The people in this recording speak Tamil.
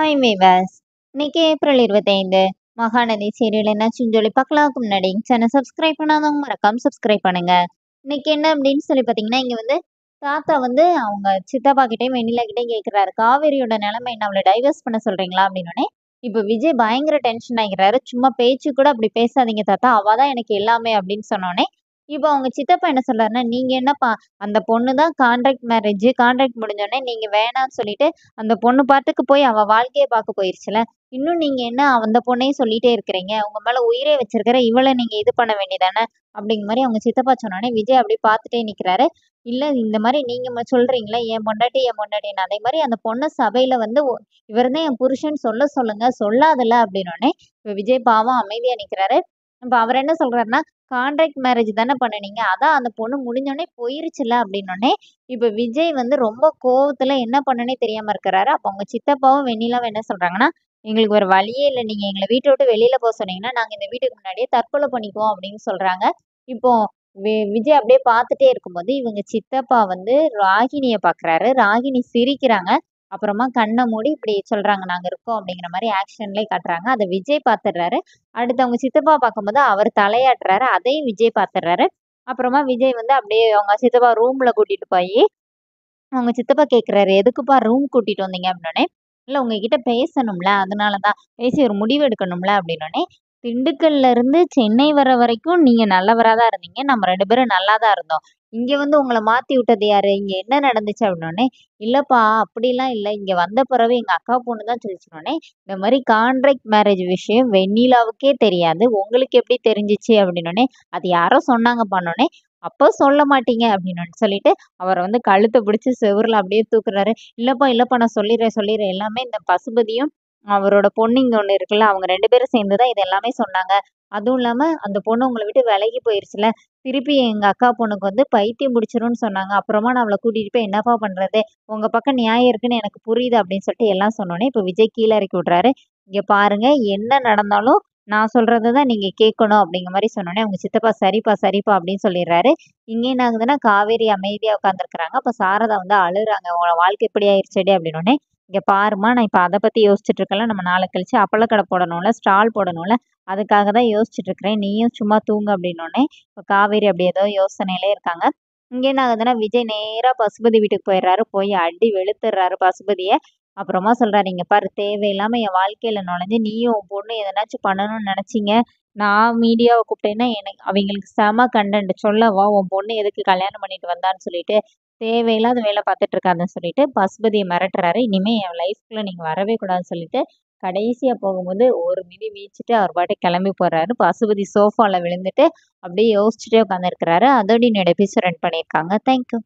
Hi viewers. இன்னைக்கு ஏப்ரல் 25 மகாநதி சீரியல் என்னாச்சுன்னு சொல்லி பார்க்கலாம்க்கு முன்னாடி சேனல் சப்ஸ்கிரைப் பண்ணாதவங்க மறக்காம சப்ஸ்கிரைப் பண்ணுங்க. இன்னைக்கு என்ன அப்படின்னு சொல்லி பார்த்தீங்கன்னா, இங்க வந்து தாத்தா வந்து அவங்க சித்தப்பா கிட்டயும் வெண்ணிலா கிட்டயும் கேட்கிறாரு, காவேரியோட நிலைமை என்ன, அவளை டைவர்ஸ் பண்ண சொல்றீங்களா அப்படின்னோடனே, இப்ப விஜய் பயங்கர டென்ஷன் ஆகிறாரு. சும்மா பேச்சு கூட அப்படி பேசாதீங்க தாத்தா, அவ தான் எனக்கு எல்லாமே அப்படின்னு சொன்னோடனே, இப்போ அவங்க சித்தப்பா என்ன சொல்றாருன்னா, நீங்க என்னப்பா, அந்த பொண்ணு தான் கான்ட்ராக்ட் மேரேஜ், கான்ட்ராக்ட் முடிஞ்சோடனே நீங்க வேணாம்னு சொல்லிட்டு அந்த பொண்ணு பாட்டுக்கு போய் அவ வாழ்க்கைய பார்க்க போயிருச்சுல. இன்னும் நீங்க என்ன அந்த பொண்ணையும் சொல்லிட்டே இருக்கிறீங்க. உங்க மேல உயிரே வச்சிருக்கிற இவள நீங்க இது பண்ண வேண்டியதானே! அப்படிங்கிற மாரி அவங்க சித்தப்பா சொன்னோனே, விஜய் அப்படியே பார்த்துட்டே நிக்கிறாரு. இல்ல இந்த மாரி நீங்க சொல்றீங்கல்ல, என் பொண்டாட்டி என் பொண்டாட்டின்னு. அதே மாரி அந்த பொண்ண சபையில வந்து இவர் தான் என் புருஷன்னு சொல்ல சொல்லுங்க. சொல்லாதல்ல அப்படின்னோனே, இப்ப விஜய் பாவம் அமைதியா நிக்கிறாரு. இப்ப அவர் என்ன சொல்றாருன்னா, கான்ட்ராக்ட் மேரேஜ் தானே பண்ணுனீங்க. அதான் அந்த பொண்ணு முடிஞ்சோனே போயிருச்சுல்ல அப்படின்னோனே, இப்ப விஜய் வந்து ரொம்ப கோவத்துல என்ன பண்ணனே தெரியாம இருக்கிறாரு. அப்ப அவங்க சித்தப்பாவும், வெண்ணிலாவும் என்ன சொல்றாங்கன்னா, "எங்களுக்கு வேற வழியே இல்ல. நீங்க எங்கள வீட்ட விட்டு வெளியில சொன்னீங்கன்னா, நாங்க இந்த வீட்டுக்கு முன்னாடியே தற்கொலை பண்ணிக்குவோம்" அப்படின்னு சொல்றாங்க. இப்போ விஜய் அப்படியே பார்த்துட்டே இருக்கும்போது, இவங்க சித்தப்பா வந்து ராகினிய பார்க்குறாரு. ராகினி சிரிக்கிறாங்க. அப்புறமா கண்ண மூடி இப்படி சொல்றாங்க, "நாங்க இருக்கோம்" அப்படிங்கிற மாரி ஆக்ஷன்லயே காட்டுறாங்க. அத விஜய் பார்த்துடுறாரு. அடுத்து அவங்க சித்தப்பா பார்க்கும்போது அவர் தலையாட்டுறாரு. அதையும் விஜய் பார்த்துடுறாரு. அப்புறமா விஜய் வந்து அப்படியே அவங்க சித்தப்பா ரூம்ல கூட்டிட்டு போயி அவங்க சித்தப்பா கேட்குறாரு, "எதுக்குப்பா ரூம் கூட்டிட்டு வந்தீங்க?" அப்படின்னோனே, "இல்ல உங்ககிட்ட பேசணும்ல, அதனால தான். பேசி ஒரு முடிவு எடுக்கணும்ல" அப்படின்னோனே, "திண்டுக்கல்ல இருந்து சென்னை வர வரைக்கும் நீங்க நல்லவரா தான் இருந்தீங்க. நம்ம 2 பேரும் நல்லா தான் இருந்தோம். இங்க வந்து உங்கள மாத்தி விட்டது யாரு? இங்க என்ன நடந்துச்சு?" அப்படின்னோனே, "இல்லப்பா அப்படிலாம் இல்ல. இங்க வந்த பிறவு எங்க அக்கா பொண்ணு தான் சொல்லிச்சுன்னோனே, இந்த மாரி கான்ட்ராக்ட் மேரேஜ் விஷயம் வெண்ணிலாவுக்கே தெரியாது. உங்களுக்கு எப்படி தெரிஞ்சுச்சு?" அப்படின்னோனே, "அது யாரோ சொன்னாங்கப்பான்னோனே, அப்போ சொல்ல மாட்டீங்க" அப்படின்னு சொல்லிட்டு அவர வந்து கழுத்த பிடிச்சு செவுருல அப்படியே தூக்குறாரு. "இல்லப்பா, இல்லப்பா நான் சொல்லிர்றேன், சொல்லிர்றேன். எல்லாமே இந்த பசுபதியும், அவரோட பொண்ணு இங்க ஒண்ணு இருக்குல்ல, அவங்க 2 பேரும் சேர்ந்து தான் இது எல்லாமே சொன்னாங்க. அதுவும் இல்லாம அந்த பொண்ணு உங்கள விட்டு விலகி போயிருச்சுல்ல, திருப்பி எங்க அக்கா பொண்ணுக்கு வந்து பைத்தியம் பிடிச்சிரும்னு சொன்னாங்க. அப்புறமா நான் அவள கூட்டிட்டு போய் என்னப்பா பண்றது? உங்க பக்கம் நியாயம் இருக்குன்னு எனக்கு புரியுது" அப்படின்னு சொல்லிட்டு எல்லாம் சொன்னோனே, இப்ப விஜய் கீழ இறக்கி விடுறாரு. "இங்க பாருங்க, என்ன நடந்தாலும் நான் சொல்றத தான் நீங்க கேட்கணும்" அப்படிங்கிற மாரி சொன்னோனே, அவங்க சித்தப்பா "சரிப்பா, சரிப்பா" அப்படின்னு சொல்லிர்றாரு. இங்க என்ன ஆகுதுன்னா, காவேரி அமைதியா உட்காந்துருக்குறாங்க. அப்ப சாரதா வந்து அழுறாங்க. "உன் வாழ்க்கை இப்படி ஆயிருச்சேடி" அப்படின்னோனே, "இங்க பாரும்மா, நான் இப்ப அத பத்தி யோசிச்சுட்டு இருக்கேன்ல. நம்ம நாள கழிச்சு அப்பளக்கடை போடணும்ல, ஸ்டால் போடணும்ல. அதுக்காக தான் யோசிச்சுட்டு இருக்கிறேன். நீயும் சும்மா தூங்கு" அப்படின்னோனே, இப்ப காவேரி அப்படி ஏதோ யோசனையிலே இருக்காங்க. இங்க என்ன ஆகுதுன்னா, விஜய் நேரா பசுபதி வீட்டுக்கு போயிடுறாரு. போய் அடி வெளுத்துடுறாரு பசுபதிய. அப்புறமா சொல்றாரு, "இங்க பாரு, தேவையில்லாம என் வாழ்க்கையில நுழைஞ்சு நீயும் உன் பொண்ணும் எதனாச்சும் பண்ணணும்னு நெனச்சீங்க. நான் மீடியாவ கூப்பிட்டேன்னா, எனக்கு அவைங்களுக்கு செம கண்டென்ட். சொல்லவா உன் பொண்ணு எதுக்கு கல்யாணம் பண்ணிட்டு வந்தான்னு சொல்லிட்டு, தேவையில்லாத வேல பார்த்துட்டு இருக்காதன்னு" சொல்லிட்டு பசுபதிய மிரட்டுறாரு. "இனிமே என் லைஃப்குள்ள நீங்க வரவே கூடாதுன்னு" சொல்லிட்டு, கடைசியா போகும்போது ஒரு மிதி மிதிச்சுட்டு அவர் பாட்டுக்கு கிளம்பி போறாரு. பசுபதி சோஃபால விழுந்துட்டு, அப்படியே யோசிச்சுட்டே உட்காந்துருக்கிறாரு. அதோட என்னோட எபிசோட் ரன் பண்ணியிருக்காங்க. Thank you.